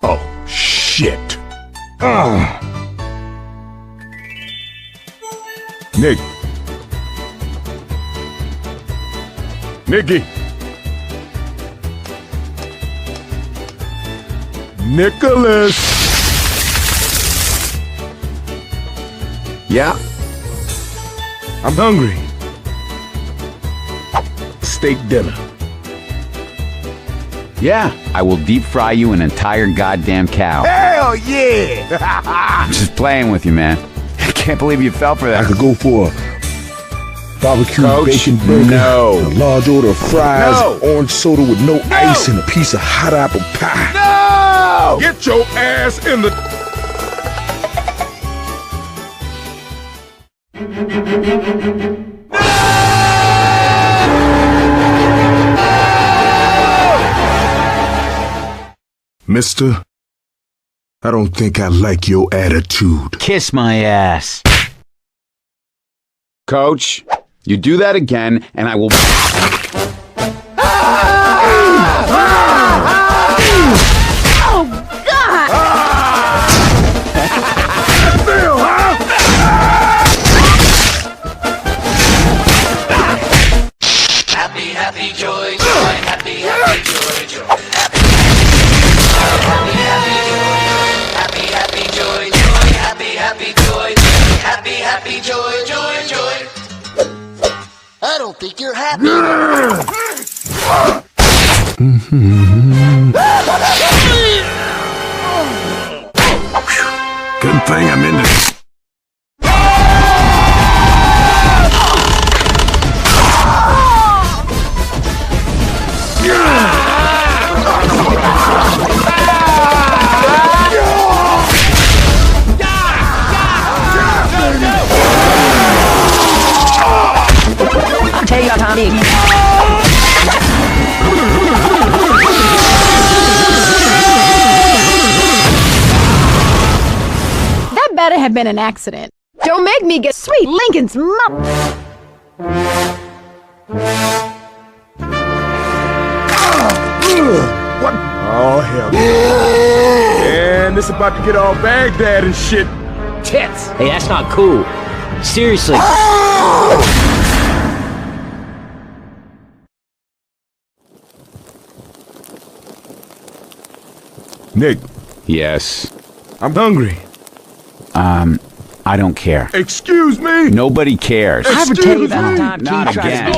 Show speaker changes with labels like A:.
A: Oh, shit. Nick. Nicky. Nicholas.
B: Yeah?
A: I'm hungry. Steak dinner.
B: Yeah, I will deep fry you an entire goddamn cow.
A: Hell yeah!
B: I'm just playing with you, man. I can't believe you fell for
C: I
B: that.
C: could go for a barbecue
B: Coach,
C: bacon burger,
B: no.
C: a large order of fries,
A: No.
C: orange soda with no ice, and a piece of hot apple pie.
A: No! Get your ass in the...
C: Mister, I don't think I like your attitude.
B: Kiss my ass. Coach, you do that again, and I will...
D: Happy, joy, joy, happy, joy, joy, happy, joy, joy, happy, joy, joy, joy. I don't think you're happy.
C: Good thing I'm in this.
E: Take your time, baby.
F: That better have been an accident. Don't make me get sweet Lincoln's mother.
A: What? Oh, hell. Man, this about to get all Baghdad and shit.
G: Tits! Hey, that's not cool. Seriously.
A: Nick,
B: Yes.
A: I'm hungry.
B: I don't care.
A: Excuse me?
B: Nobody cares.
A: Excuse me?
B: Not again.